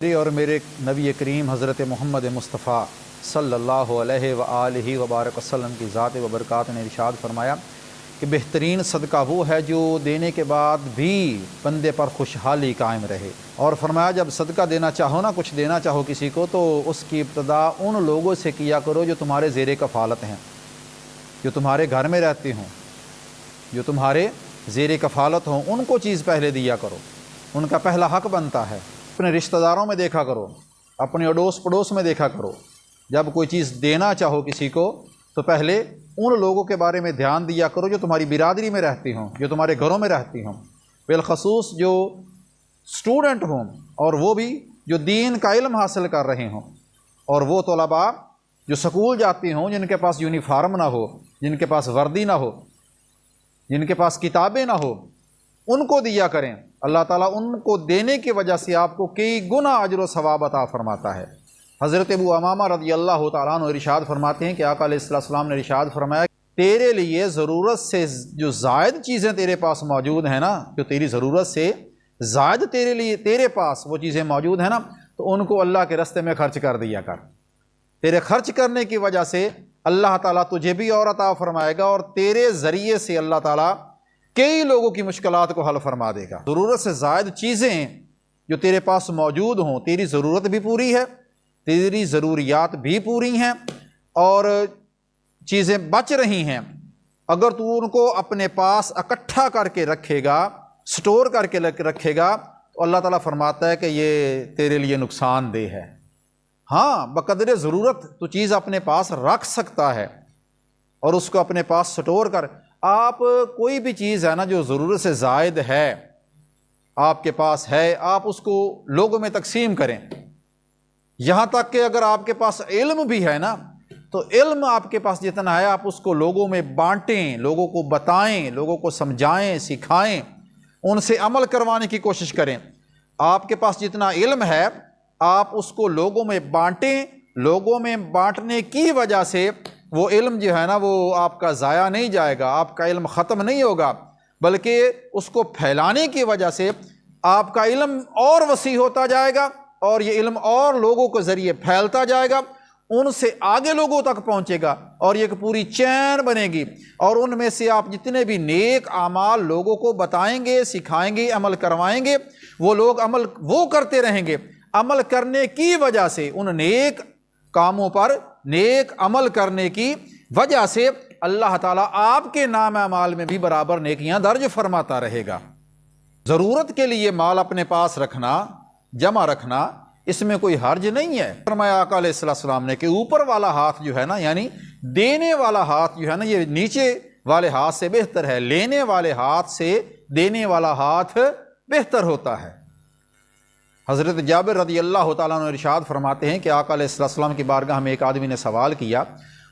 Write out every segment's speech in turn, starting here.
اور میرے نبی کریم حضرت محمد مصطفیٰ صلی اللہ علیہ وآلہ وبارک وسلم کی ذات و برکات نے ارشاد فرمایا کہ بہترین صدقہ وہ ہے جو دینے کے بعد بھی بندے پر خوشحالی قائم رہے۔ اور فرمایا جب صدقہ دینا چاہو نا، کچھ دینا چاہو کسی کو، تو اس کی ابتدا ان لوگوں سے کیا کرو جو تمہارے زیر کفالت ہیں، جو تمہارے گھر میں رہتے ہوں، جو تمہارے زیر کفالت ہوں، ان کو چیز پہلے دیا کرو، ان کا پہلا حق بنتا ہے۔ اپنے رشتہ داروں میں دیکھا کرو، اپنے اڑوس پڑوس میں دیکھا کرو، جب کوئی چیز دینا چاہو کسی کو تو پہلے ان لوگوں کے بارے میں دھیان دیا کرو جو تمہاری برادری میں رہتی ہوں، جو تمہارے گھروں میں رہتی ہوں، بالخصوص جو اسٹوڈنٹ ہوں، اور وہ بھی جو دین کا علم حاصل کر رہے ہوں، اور وہ طلباء جو سکول جاتی ہوں جن کے پاس یونیفارم نہ ہو، جن کے پاس وردی نہ ہو، جن کے پاس کتابیں نہ ہو، ان کو دیا کریں۔ اللہ تعالیٰ ان کو دینے کی وجہ سے آپ کو کئی گنا اجر و ثواب عطا فرماتا ہے۔ حضرت ابو امامہ رضی اللہ تعالیٰ عنہ ارشاد فرماتے ہیں کہ آقا علیہ السلام نے ارشاد فرمایا تیرے لیے ضرورت سے جو زائد چیزیں تیرے پاس موجود ہیں نا، جو تیری ضرورت سے زائد تیرے لیے تیرے پاس وہ چیزیں موجود ہیں نا، تو ان کو اللہ کے راستے میں خرچ کر دیا کر۔ تیرے خرچ کرنے کی وجہ سے اللہ تعالیٰ تجھے بھی اور عطا فرمائے گا، اور تیرے ذریعے سے اللہ تعالیٰ کئی لوگوں کی مشکلات کو حل فرما دے گا۔ ضرورت سے زائد چیزیں جو تیرے پاس موجود ہوں، تیری ضرورت بھی پوری ہے، تیری ضروریات بھی پوری ہیں، اور چیزیں بچ رہی ہیں، اگر تو ان کو اپنے پاس اکٹھا کر کے رکھے گا، سٹور کر کے رکھے گا، تو اللہ تعالیٰ فرماتا ہے کہ یہ تیرے لیے نقصان دہ ہے۔ ہاں، بقدر ضرورت تو چیز اپنے پاس رکھ سکتا ہے اور اس کو اپنے پاس سٹور کر۔ آپ کوئی بھی چیز ہے نا جو ضرورت سے زائد ہے آپ کے پاس ہے، آپ اس کو لوگوں میں تقسیم کریں۔ یہاں تک کہ اگر آپ کے پاس علم بھی ہے نا، تو علم آپ کے پاس جتنا ہے آپ اس کو لوگوں میں بانٹیں، لوگوں کو بتائیں، لوگوں کو سمجھائیں، سکھائیں، ان سے عمل کروانے کی کوشش کریں۔ آپ کے پاس جتنا علم ہے آپ اس کو لوگوں میں بانٹیں، لوگوں میں بانٹنے کی وجہ سے وہ علم جو ہے نا وہ آپ کا ضائع نہیں جائے گا، آپ کا علم ختم نہیں ہوگا، بلکہ اس کو پھیلانے کی وجہ سے آپ کا علم اور وسیع ہوتا جائے گا، اور یہ علم اور لوگوں کے ذریعے پھیلتا جائے گا، ان سے آگے لوگوں تک پہنچے گا، اور یہ ایک پوری چین بنے گی، اور ان میں سے آپ جتنے بھی نیک اعمال لوگوں کو بتائیں گے، سکھائیں گے، عمل کروائیں گے، وہ لوگ عمل وہ کرتے رہیں گے۔ عمل کرنے کی وجہ سے، ان نیک کاموں پر نیک عمل کرنے کی وجہ سے اللہ تعالیٰ آپ کے نام اعمال میں بھی برابر نیکیاں درج فرماتا رہے گا۔ ضرورت کے لیے مال اپنے پاس رکھنا، جمع رکھنا، اس میں کوئی حرج نہیں ہے۔ فرمایا آقا علیہ السلام نے کہ اوپر والا ہاتھ جو ہے نا، یعنی دینے والا ہاتھ جو ہے نا، یہ نیچے والے ہاتھ سے بہتر ہے، لینے والے ہاتھ سے دینے والا ہاتھ بہتر ہوتا ہے۔ حضرت جابر رضی اللہ تعالیٰ عنہ ارشاد فرماتے ہیں کہ آقا علیہ السلام کی بارگاہ میں ایک آدمی نے سوال کیا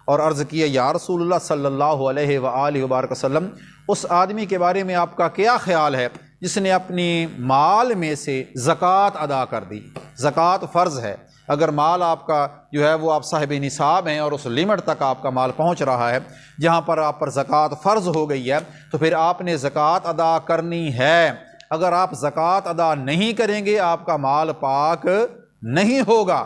اور عرض کیا یا رسول اللہ صلی اللہ علیہ وآلہ وبارک وسلم، اس آدمی کے بارے میں آپ کا کیا خیال ہے جس نے اپنی مال میں سے زکوٰۃ ادا کر دی؟ زکوٰۃ فرض ہے، اگر مال آپ کا جو ہے وہ آپ صاحب نصاب ہیں اور اس لمٹ تک آپ کا مال پہنچ رہا ہے جہاں پر آپ پر زکوٰۃ فرض ہو گئی ہے، تو پھر آپ نے زکوٰۃ ادا کرنی ہے۔ اگر آپ زکوٰۃ ادا نہیں کریں گے آپ کا مال پاک نہیں ہوگا،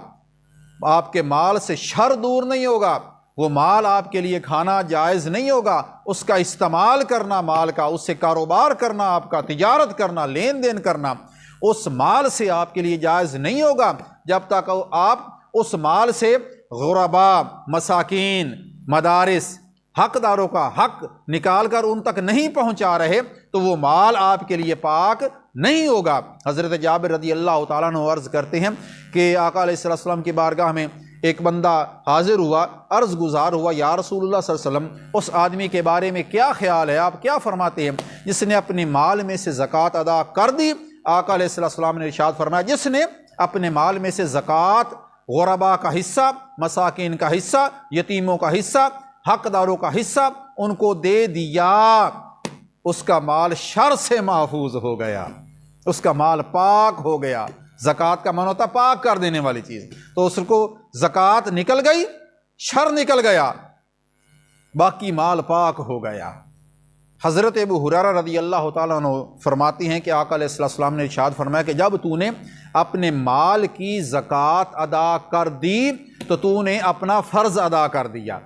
آپ کے مال سے شر دور نہیں ہوگا، وہ مال آپ کے لیے کھانا جائز نہیں ہوگا، اس کا استعمال کرنا مال کا، اس سے کاروبار کرنا، آپ کا تجارت کرنا، لین دین کرنا اس مال سے آپ کے لیے جائز نہیں ہوگا جب تک آپ اس مال سے غرباء، مساکین، مدارس، حقداروں کا حق نکال کر ان تک نہیں پہنچا رہے، تو وہ مال آپ کے لیے پاک نہیں ہوگا۔ حضرت جابر رضی اللہ تعالیٰ عنہ عرض کرتے ہیں کہ آقا علیہ السلام کی بارگاہ میں ایک بندہ حاضر ہوا، عرض گزار ہوا، یا رسول اللہ صلی اللہ علیہ وسلم، اس آدمی کے بارے میں کیا خیال ہے، آپ کیا فرماتے ہیں جس نے اپنے مال میں سے زکوٰۃ ادا کر دی؟ آقا علیہ السلام نے ارشاد فرمایا جس نے اپنے مال میں سے زکوٰۃ، غرباء کا حصہ، مساکین کا حصہ، یتیموں کا حصہ، حقداروں کا حصہ ان کو دے دیا، اس کا مال شر سے محفوظ ہو گیا، اس کا مال پاک ہو گیا۔ زکوٰۃ کا معنی ہوتا پاک کر دینے والی چیز، تو اس کو زکوٰۃ نکل گئی، شر نکل گیا، باقی مال پاک ہو گیا۔ حضرت ابو ہریرہ رضی اللہ تعالیٰ عنہ فرماتی ہیں کہ آقا علیہ السلام نے ارشاد فرمایا کہ جب تو نے اپنے مال کی زکوٰۃ ادا کر دی تو تو نے اپنا فرض ادا کر دیا،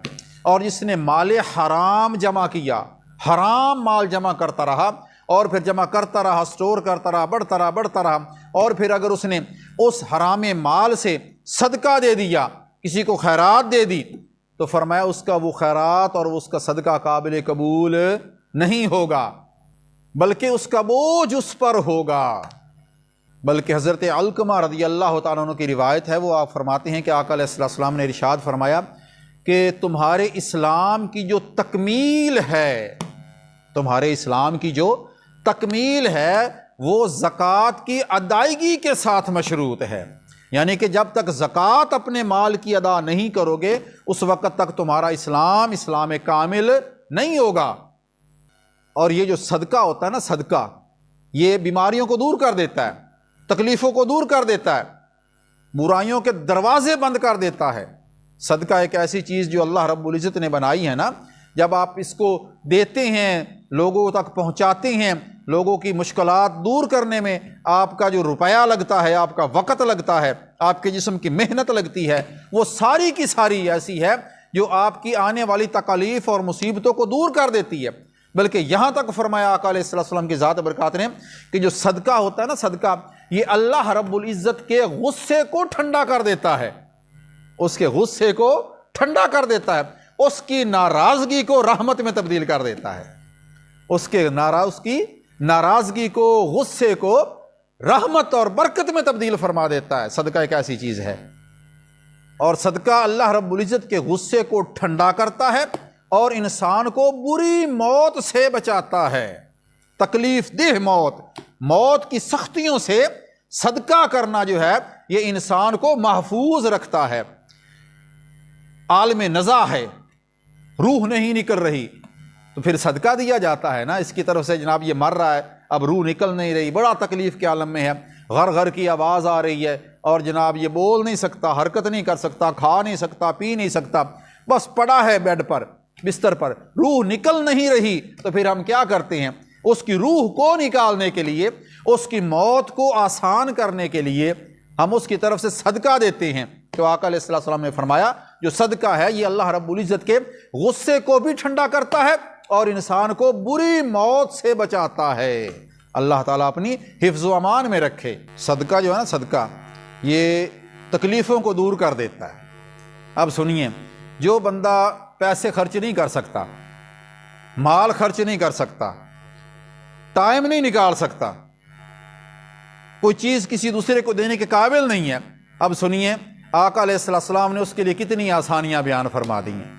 اور جس نے مال حرام جمع کیا، حرام مال جمع کرتا رہا اور پھر جمع کرتا رہا، سٹور کرتا رہا، بڑھتا رہا اور پھر اگر اس نے اس حرام مال سے صدقہ دے دیا، کسی کو خیرات دے دی، تو فرمایا اس کا وہ خیرات اور اس کا صدقہ قابل قبول نہیں ہوگا، بلکہ اس کا بوجھ اس پر ہوگا۔ بلکہ حضرت علقمہ رضی اللہ تعالیٰ عنہ کی روایت ہے، وہ آپ فرماتے ہیں کہ آقا علیہ السلام نے ارشاد فرمایا کہ تمہارے اسلام کی جو تکمیل ہے، تمہارے اسلام کی جو تکمیل ہے وہ زکوٰۃ کی ادائیگی کے ساتھ مشروط ہے، یعنی کہ جب تک زکوٰۃ اپنے مال کی ادا نہیں کرو گے اس وقت تک تمہارا اسلام کامل نہیں ہوگا۔ اور یہ جو صدقہ ہوتا ہے نا، صدقہ یہ بیماریوں کو دور کر دیتا ہے، تکلیفوں کو دور کر دیتا ہے، برائیوں کے دروازے بند کر دیتا ہے۔ صدقہ ایک ایسی چیز جو اللہ رب العزت نے بنائی ہے نا، جب آپ اس کو دیتے ہیں، لوگوں تک پہنچاتے ہیں، لوگوں کی مشکلات دور کرنے میں آپ کا جو روپیہ لگتا ہے، آپ کا وقت لگتا ہے، آپ کے جسم کی محنت لگتی ہے، وہ ساری کی ساری ایسی ہے جو آپ کی آنے والی تکالیف اور مصیبتوں کو دور کر دیتی ہے۔ بلکہ یہاں تک فرمایا آقا علیہ السلام کی ذات برکات نے کہ جو صدقہ ہوتا ہے نا، صدقہ یہ اللہ رب العزت کے غصے کو ٹھنڈا کر دیتا ہے، اس کے غصے کو ٹھنڈا کر دیتا ہے، اس کی ناراضگی کو رحمت میں تبدیل کر دیتا ہے، اس کی ناراضگی کو، غصے کو رحمت اور برکت میں تبدیل فرما دیتا ہے۔ صدقہ ایک ایسی چیز ہے، اور صدقہ اللہ رب العزت کے غصے کو ٹھنڈا کرتا ہے اور انسان کو بری موت سے بچاتا ہے، تکلیف دہ موت کی سختیوں سے صدقہ کرنا جو ہے یہ انسان کو محفوظ رکھتا ہے۔ عالم نزا ہے، روح نہیں نکل رہی تو پھر صدقہ دیا جاتا ہے نا، اس کی طرف سے جناب یہ مر رہا ہے، اب روح نکل نہیں رہی، بڑا تکلیف کے عالم میں ہے، غر کی آواز آ رہی ہے اور جناب یہ بول نہیں سکتا، حرکت نہیں کر سکتا، کھا نہیں سکتا، پی نہیں سکتا، بس پڑا ہے بیڈ پر، بستر پر، روح نکل نہیں رہی، تو پھر ہم کیا کرتے ہیں؟ اس کی روح کو نکالنے کے لیے، اس کی موت کو آسان کرنے کے لیے ہم اس کی طرف سے صدقہ دیتے ہیں۔ تو آقا علیہ السلام نے فرمایا جو صدقہ ہے یہ اللہ رب العزت کے غصے کو بھی ٹھنڈا کرتا ہے اور انسان کو بری موت سے بچاتا ہے۔ اللہ تعالیٰ اپنی حفظ و امان میں رکھے۔ صدقہ جو ہے نا، صدقہ یہ تکلیفوں کو دور کر دیتا ہے۔ اب سنیے، جو بندہ پیسے خرچ نہیں کر سکتا، مال خرچ نہیں کر سکتا، ٹائم نہیں نکال سکتا، کوئی چیز کسی دوسرے کو دینے کے قابل نہیں ہے، اب سنیے آقا علیہ السلام نے اس کے لیے کتنی آسانیاں بیان فرما دی ہیں۔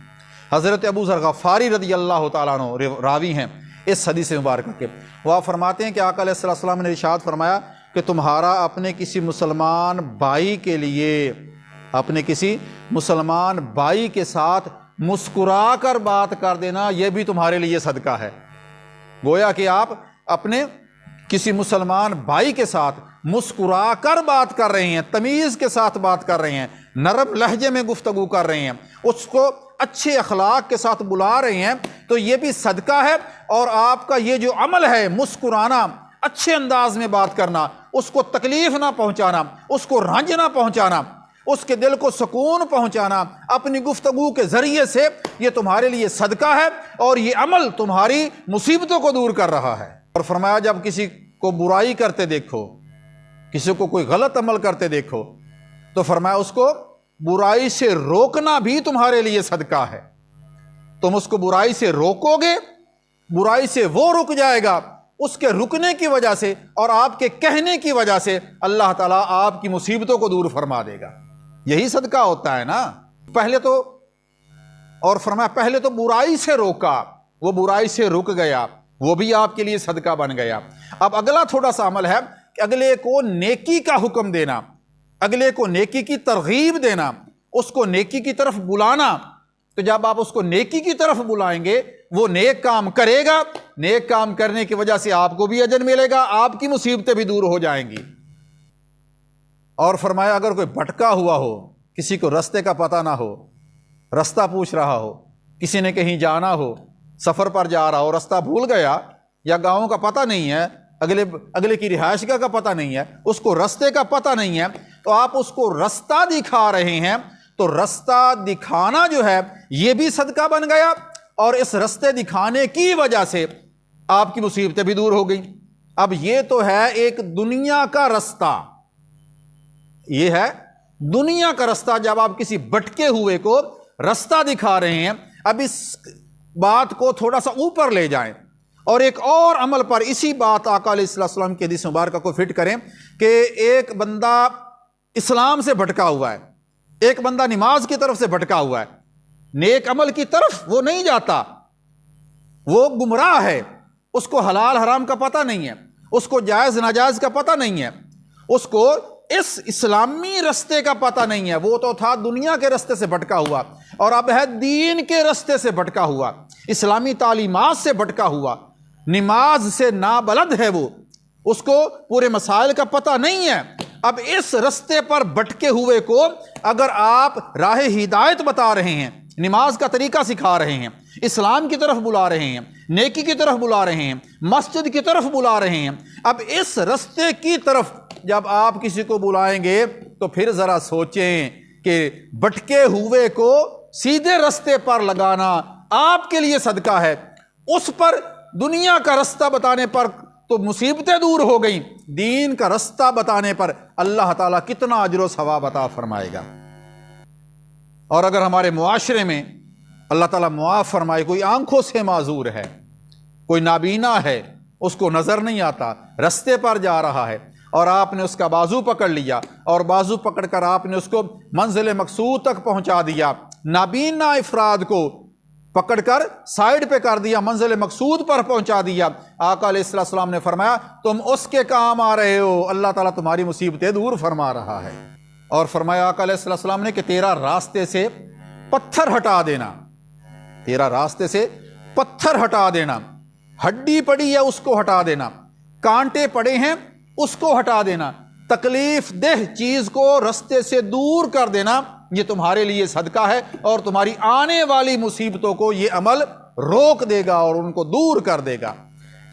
حضرت ابو ذر غفاری رضی اللہ تعالیٰ عنہ راوی ہیں اس حدیث مبارکہ کے، وہ فرماتے ہیں کہ آقا علیہ السلام نے ارشاد فرمایا کہ تمہارا اپنے کسی مسلمان بھائی کے لیے، اپنے کسی مسلمان بھائی کے ساتھ مسکرا کر بات کر دینا یہ بھی تمہارے لیے صدقہ ہے۔ گویا کہ آپ اپنے کسی مسلمان بھائی کے ساتھ مسکرا کر بات کر رہے ہیں، تمیز کے ساتھ بات کر رہے ہیں، نرم لہجے میں گفتگو کر رہے ہیں، اس کو اچھے اخلاق کے ساتھ بلا رہے ہیں، تو یہ بھی صدقہ ہے۔ اور آپ کا یہ جو عمل ہے مسکرانا، اچھے انداز میں بات کرنا، اس کو تکلیف نہ پہنچانا، اس کو رنج نہ پہنچانا، اس کے دل کو سکون پہنچانا اپنی گفتگو کے ذریعے سے، یہ تمہارے لیے صدقہ ہے اور یہ عمل تمہاری مصیبتوں کو دور کر رہا ہے۔ اور فرمایا جب کسی کو برائی کرتے دیکھو، کسی کو کوئی غلط عمل کرتے دیکھو، تو فرمایا اس کو برائی سے روکنا بھی تمہارے لیے صدقہ ہے۔ تم اس کو برائی سے روکو گے، برائی سے وہ رک جائے گا، اس کے رکنے کی وجہ سے اور آپ کے کہنے کی وجہ سے اللہ تعالیٰ آپ کی مصیبتوں کو دور فرما دے گا۔ یہی صدقہ ہوتا ہے نا۔ پہلے تو برائی سے روکا، وہ برائی سے رک گیا، وہ بھی آپ کے لیے صدقہ بن گیا۔ اب اگلا تھوڑا سا عمل ہے کہ اگلے کو نیکی کا حکم دینا، اگلے کو نیکی کی ترغیب دینا، اس کو نیکی کی طرف بلانا۔ تو جب آپ اس کو نیکی کی طرف بلائیں گے، وہ نیک کام کرے گا، نیک کام کرنے کی وجہ سے آپ کو بھی اجر ملے گا، آپ کی مصیبتیں بھی دور ہو جائیں گی۔ اور فرمایا اگر کوئی بھٹکا ہوا ہو، کسی کو رستے کا پتہ نہ ہو، رستہ پوچھ رہا ہو، کسی نے کہیں جانا ہو، سفر پر جا رہا ہو، رستہ بھول گیا یا گاؤں کا پتہ نہیں ہے، اگلے کی رہائش گاہ کا پتہ نہیں ہے، اس کو رستے کا پتہ نہیں ہے، تو آپ اس کو رستہ دکھا رہے ہیں، تو رستہ دکھانا جو ہے یہ بھی صدقہ بن گیا، اور اس رستے دکھانے کی وجہ سے آپ کی مصیبتیں بھی دور ہو گئیں۔ اب یہ تو ہے ایک دنیا کا رستہ، یہ ہے دنیا کا رستہ، جب آپ کسی بھٹکے ہوئے کو رستہ دکھا رہے ہیں۔ اب اس بات کو تھوڑا سا اوپر لے جائیں اور ایک اور عمل پر اسی بات آقا علیہ السلام کے حدیث مبارکہ کو فٹ کریں کہ ایک بندہ اسلام سے بھٹکا ہوا ہے، ایک بندہ نماز کی طرف سے بھٹکا ہوا ہے، نیک عمل کی طرف وہ نہیں جاتا، وہ گمراہ ہے، اس کو حلال حرام کا پتہ نہیں ہے، اس کو جائز ناجائز کا پتہ نہیں ہے، اس کو اس اسلامی رستے کا پتہ نہیں ہے، وہ تو تھا دنیا کے رستے سے بھٹکا ہوا، اور اب ہے دین کے رستے سے بھٹکا ہوا، اسلامی تعلیمات سے بھٹکا ہوا، نماز سے نابلد ہے، وہ اس کو پورے مسائل کا پتہ نہیں ہے۔ اب اس رستے پر بھٹکے ہوئے کو اگر آپ راہ ہدایت بتا رہے ہیں، نماز کا طریقہ سکھا رہے ہیں، اسلام کی طرف بلا رہے ہیں، نیکی کی طرف بلا رہے ہیں، مسجد کی طرف بلا رہے ہیں، اب اس رستے کی طرف جب آپ کسی کو بلائیں گے تو پھر ذرا سوچیں کہ بھٹکے ہوئے کو سیدھے رستے پر لگانا آپ کے لیے صدقہ ہے، اس پر دنیا کا رستہ بتانے پر تو مصیبتیں دور ہو گئیں، دین کا رستہ بتانے پر اللہ تعالیٰ کتنا اجر و ثواب عطا فرمائے گا۔ اور اگر ہمارے معاشرے میں اللہ تعالیٰ معاف فرمائے کوئی آنکھوں سے معذور ہے، کوئی نابینا ہے، اس کو نظر نہیں آتا، رستے پر جا رہا ہے، اور آپ نے اس کا بازو پکڑ لیا اور بازو پکڑ کر آپ نے اس کو منزل مقصود تک پہنچا دیا، نابینا افراد کو پکڑ کر سائیڈ پہ کر دیا، منزل مقصود پر پہنچا دیا، آقا علیہ السلام نے فرمایا تم اس کے کام آ رہے ہو، اللہ تعالیٰ تمہاری مصیبتیں دور فرما رہا ہے۔ اور فرمایا آقا علیہ السلام نے کہ تیرا راستے سے پتھر ہٹا دینا، تیرا راستے سے پتھر ہٹا دینا، ہڈی پڑی ہے اس کو ہٹا دینا، کانٹے پڑے ہیں اس کو ہٹا دینا، تکلیف دہ چیز کو رستے سے دور کر دینا، یہ تمہارے لیے صدقہ ہے، اور تمہاری آنے والی مصیبتوں کو یہ عمل روک دے گا اور ان کو دور کر دے گا۔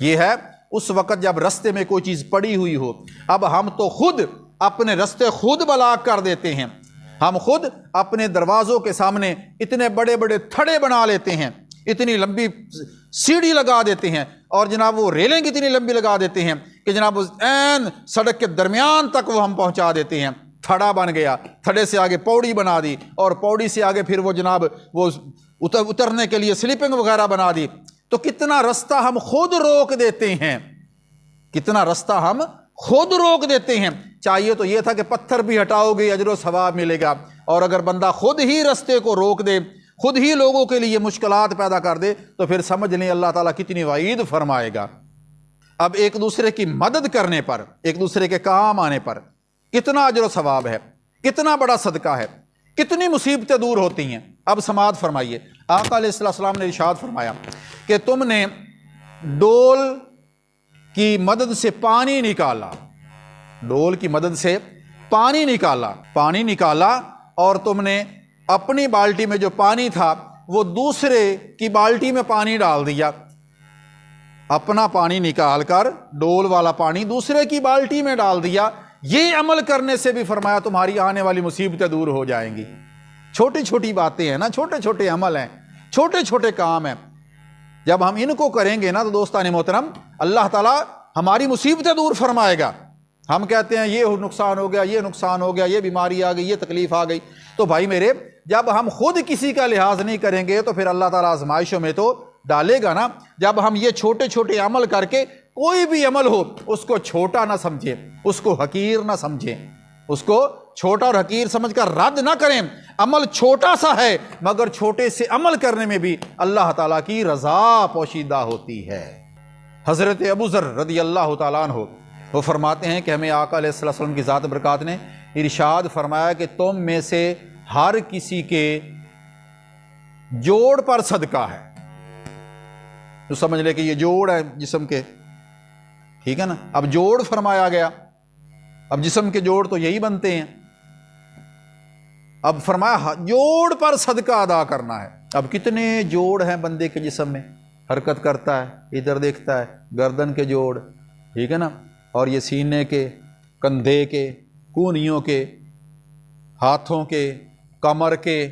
یہ ہے اس وقت جب رستے میں کوئی چیز پڑی ہوئی ہو۔ اب ہم تو خود اپنے رستے خود بلاک کر دیتے ہیں، ہم خود اپنے دروازوں کے سامنے اتنے بڑے بڑے تھڑے بنا لیتے ہیں، اتنی لمبی سیڑھی لگا دیتے ہیں، اور جناب وہ ریلنگ اتنی لمبی لگا دیتے ہیں کہ جناب این سڑک کے درمیان تک وہ ہم پہنچا دیتے ہیں، تھڑا بن گیا، تھڑے سے آگے پوڑی بنا دی، اور پوڑی سے آگے پھر وہ جناب وہ اترنے کے لیے سلیپنگ وغیرہ بنا دی، تو کتنا رستہ ہم خود روک دیتے ہیں، کتنا رستہ ہم خود روک دیتے ہیں۔ چاہیے تو یہ تھا کہ پتھر بھی ہٹاؤ گے اجر و ثواب ملے گا، اور اگر بندہ خود ہی رستے کو روک دے، خود ہی لوگوں کے لیے مشکلات پیدا کر دے، تو پھر سمجھ لیں اللہ تعالیٰ کتنی وعید فرمائے گا۔ اب ایک دوسرے کی مدد کرنے پر، ایک دوسرے کے کام آنے پر کتنا اجر و ثواب ہے، کتنا بڑا صدقہ ہے، کتنی مصیبتیں دور ہوتی ہیں۔ اب سماعت فرمائیے، آقا علیہ السلام نے ارشاد فرمایا کہ تم نے ڈول کی مدد سے پانی نکالا، ڈول کی مدد سے پانی نکالا، اور تم نے اپنی بالٹی میں جو پانی تھا وہ دوسرے کی بالٹی میں پانی ڈال دیا، اپنا پانی نکال کر ڈول والا پانی دوسرے کی بالٹی میں ڈال دیا، یہ عمل کرنے سے بھی فرمایا تمہاری آنے والی مصیبتیں دور ہو جائیں گی۔ چھوٹی چھوٹی باتیں ہیں نا، چھوٹے چھوٹے عمل ہیں، چھوٹے چھوٹے کام ہیں، جب ہم ان کو کریں گے نا تو دوستان محترم اللہ تعالیٰ ہماری مصیبتیں دور فرمائے گا۔ ہم کہتے ہیں یہ نقصان ہو گیا، یہ نقصان ہو گیا، یہ بیماری آ گئی، یہ تکلیف آ گئی، تو بھائی میرے جب ہم خود کسی کا لحاظ نہیں کریں گے تو پھر اللہ تعالیٰ آزمائشوں میں تو ڈالے گا نا۔ جب ہم یہ چھوٹے چھوٹے عمل کر کے کوئی بھی عمل ہو اس کو چھوٹا نہ سمجھیں، اس کو حقیر نہ سمجھیں، اس کو چھوٹا اور حقیر سمجھ کر رد نہ کریں۔ عمل چھوٹا سا ہے مگر چھوٹے سے عمل کرنے میں بھی اللہ تعالیٰ کی رضا پوشیدہ ہوتی ہے۔ حضرت ابو ذر رضی اللہ تعالیٰ عنہ وہ فرماتے ہیں کہ ہمیں آقا علیہ السلام کی ذات برکات نے ارشاد فرمایا کہ تم میں سے ہر کسی کے جوڑ پر صدقہ ہے، تو سمجھ لے کہ یہ جوڑ ہے جسم کے، ٹھیک ہے نا، اب جوڑ فرمایا گیا، اب جسم کے جوڑ تو یہی بنتے ہیں، اب فرمایا جوڑ پر صدقہ ادا کرنا ہے۔ اب کتنے جوڑ ہیں بندے کے جسم میں، حرکت کرتا ہے، ادھر دیکھتا ہے، گردن کے جوڑ، ٹھیک ہے نا، اور یہ سینے کے، کندھے کے، کونیوں کے، ہاتھوں کے، کمر کے،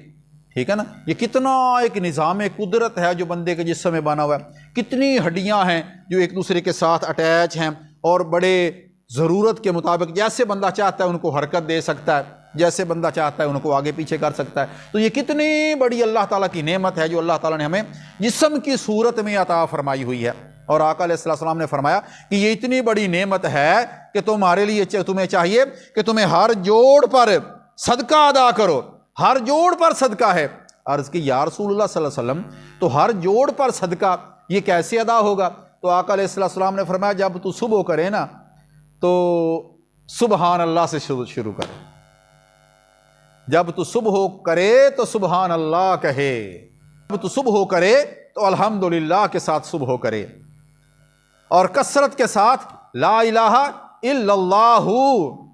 ٹھیک ہے نا، یہ کتنا ایک نظام قدرت ہے جو بندے کے جسم میں بنا ہوا ہے، کتنی ہڈیاں ہیں جو ایک دوسرے کے ساتھ اٹیچ ہیں، اور بڑے ضرورت کے مطابق جیسے بندہ چاہتا ہے ان کو حرکت دے سکتا ہے، جیسے بندہ چاہتا ہے ان کو آگے پیچھے کر سکتا ہے۔ تو یہ کتنی بڑی اللہ تعالیٰ کی نعمت ہے جو اللہ تعالیٰ نے ہمیں جسم کی صورت میں عطا فرمائی ہوئی ہے۔ اور آقا علیہ السلام نے فرمایا کہ یہ اتنی بڑی نعمت ہے کہ تمہارے لیے تمہیں چاہیے کہ تمہیں ہر جوڑ پر صدقہ ادا کرو، ہر جوڑ پر صدقہ ہے۔ عرض کی یا رسول اللہ صلی اللہ علیہ وسلم تو ہر جوڑ پر صدقہ یہ کیسے ادا ہوگا؟ تو آقا علیہ السلام نے فرمایا جب تو صبح کرے نا تو سبحان اللہ سے شروع کرے، جب تو صبح کرے تو سبحان اللہ کہے، جب تو صبح کرے تو الحمدللہ کے ساتھ صبح کرے، اور کثرت کے ساتھ لا الہ الا اللہ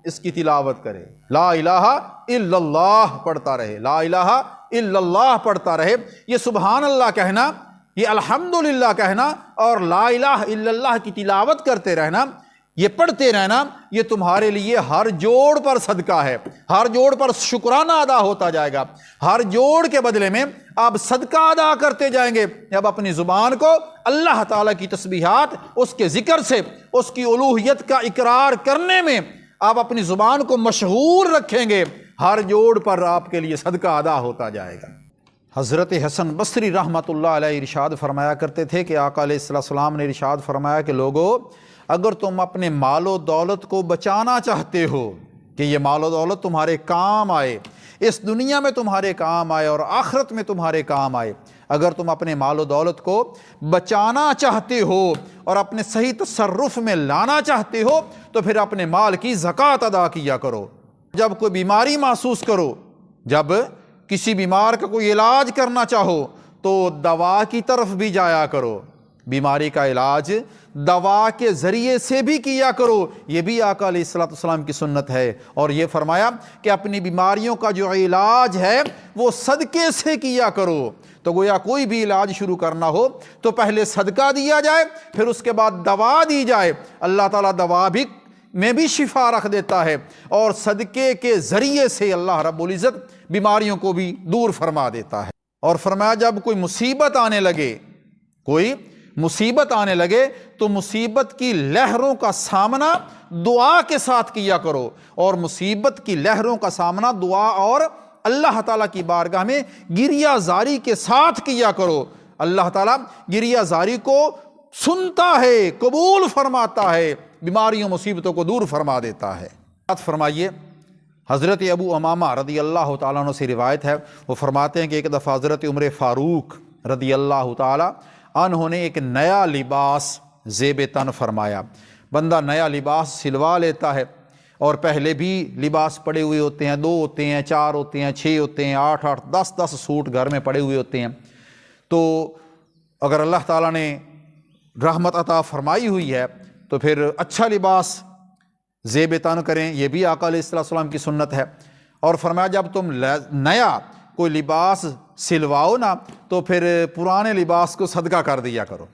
اس کی تلاوت کرے، لا الہ الا اللہ پڑھتا رہے، لا الہ الا اللہ پڑھتا رہے۔ یہ سبحان اللہ کہنا، یہ الحمدللہ کہنا اور لا الہ الا اللہ کی تلاوت کرتے رہنا، یہ پڑھتے رہنا، یہ تمہارے لیے ہر جوڑ پر صدقہ ہے، ہر جوڑ پر شکرانہ ادا ہوتا جائے گا، ہر جوڑ کے بدلے میں آپ صدقہ ادا کرتے جائیں گے جب اپنی زبان کو اللہ تعالیٰ کی تسبیحات، اس کے ذکر سے، اس کی الوہیت کا اقرار کرنے میں آپ اپنی زبان کو مشغول رکھیں گے، ہر جوڑ پر آپ کے لیے صدقہ ادا ہوتا جائے گا۔ حضرت حسن بصری رحمۃ اللہ علیہ ارشاد فرمایا کرتے تھے کہ آقا علیہ السلام نے ارشاد فرمایا کہ لوگو، اگر تم اپنے مال و دولت کو بچانا چاہتے ہو کہ یہ مال و دولت تمہارے کام آئے، اس دنیا میں تمہارے کام آئے اور آخرت میں تمہارے کام آئے، اگر تم اپنے مال و دولت کو بچانا چاہتے ہو اور اپنے صحیح تصرف میں لانا چاہتے ہو تو پھر اپنے مال کی زکوٰۃ ادا کیا کرو۔ جب کوئی بیماری محسوس کرو، جب کسی بیمار کا کوئی علاج کرنا چاہو تو دوا کی طرف بھی جایا کرو، بیماری کا علاج دوا کے ذریعے سے بھی کیا کرو، یہ بھی آقا علیہ السلام کی سنت ہے۔ اور یہ فرمایا کہ اپنی بیماریوں کا جو علاج ہے وہ صدقے سے کیا کرو۔ تو گویا کوئی بھی علاج شروع کرنا ہو تو پہلے صدقہ دیا جائے، پھر اس کے بعد دوا دی جائے۔ اللہ تعالیٰ دوا بھی میں بھی شفا رکھ دیتا ہے، اور صدقے کے ذریعے سے اللہ رب العزت بیماریوں کو بھی دور فرما دیتا ہے۔ اور فرمایا جب کوئی مصیبت آنے لگے، کوئی مصیبت آنے لگے تو مصیبت کی لہروں کا سامنا دعا کے ساتھ کیا کرو، اور مصیبت کی لہروں کا سامنا دعا اور اللہ تعالیٰ کی بارگاہ میں گریہ زاری کے ساتھ کیا کرو۔ اللہ تعالیٰ گریہ زاری کو سنتا ہے، قبول فرماتا ہے، بیماریوں مصیبتوں کو دور فرما دیتا ہے۔ بات فرمائیے، حضرت ابو امامہ رضی اللہ تعالیٰ عنہ سے روایت ہے، وہ فرماتے ہیں کہ ایک دفعہ حضرت عمر فاروق رضی اللہ تعالیٰ عنہ نے ایک نیا لباس زیب تن فرمایا۔ بندہ نیا لباس سلوا لیتا ہے، اور پہلے بھی لباس پڑے ہوئے ہوتے ہیں، 2 ہوتے ہیں، 4 ہوتے ہیں، 6 ہوتے ہیں، 8 10 سوٹ گھر میں پڑے ہوئے ہوتے ہیں۔ تو اگر اللہ تعالیٰ نے رحمت عطا فرمائی ہوئی ہے تو پھر اچھا لباس زیب تن کریں، یہ بھی آقا علیہ السلام کی سنت ہے۔ اور فرمایا جب تم نیا کوئی لباس سلواؤ نا تو پھر پرانے لباس کو صدقہ کر دیا کرو۔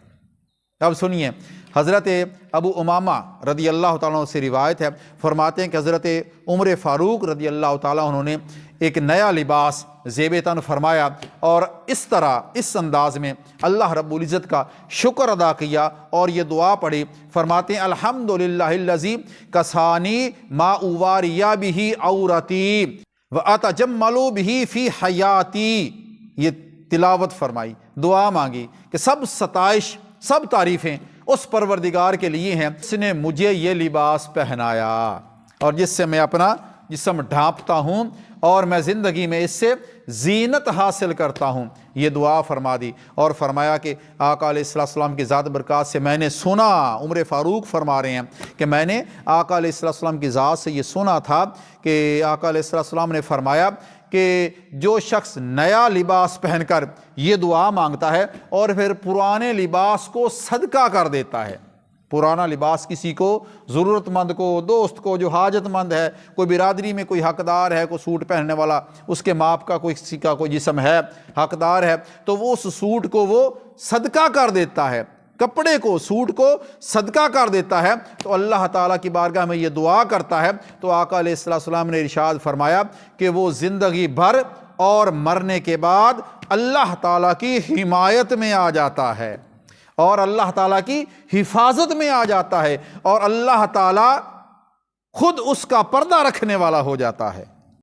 اب سنیے، حضرت ابو امامہ رضی اللہ تعالیٰ عنہ سے روایت ہے، فرماتے ہیں کہ حضرت عمر فاروق رضی اللہ تعالیٰ عنہ نے ایک نیا لباس زیب تن فرمایا، اور اس طرح اس انداز میں اللہ رب العزت کا شکر ادا کیا اور یہ دعا پڑھی۔ فرماتے ہیں الحمدللہ الذی کسانی ما اواریہ بہ عورتی واتجمل بہ فی حیاتی۔ یہ تلاوت فرمائی، دعا مانگی کہ سب ستائش، سب تعریفیں اس پروردگار کے لیے ہیں جس نے مجھے یہ لباس پہنایا اور جس سے میں اپنا جسم ڈھانپتا ہوں اور میں زندگی میں اس سے زینت حاصل کرتا ہوں۔ یہ دعا فرما دی، اور فرمایا کہ آقا علیہ السلام کی ذات برکات سے میں نے سنا، عمر فاروق فرما رہے ہیں کہ میں نے آقا علیہ السلام کی ذات سے یہ سنا تھا کہ آقا علیہ السلام نے فرمایا کہ جو شخص نیا لباس پہن کر یہ دعا مانگتا ہے اور پھر پرانے لباس کو صدقہ کر دیتا ہے، پرانا لباس کسی کو ضرورت مند کو، دوست کو جو حاجت مند ہے، کوئی برادری میں کوئی حقدار ہے، کوئی سوٹ پہننے والا، اس کے ماپ کا کوئی کسی کا کوئی جسم ہے حقدار ہے، تو وہ اس سوٹ کو وہ صدقہ کر دیتا ہے، کپڑے کو، سوٹ کو صدقہ کر دیتا ہے، تو اللہ تعالیٰ کی بارگاہ میں یہ دعا کرتا ہے، تو آقا علیہ السلام نے ارشاد فرمایا کہ وہ زندگی بھر اور مرنے کے بعد اللہ تعالیٰ کی حمایت میں آ جاتا ہے اور اللہ تعالیٰ کی حفاظت میں آ جاتا ہے اور اللہ تعالیٰ خود اس کا پردہ رکھنے والا ہو جاتا ہے۔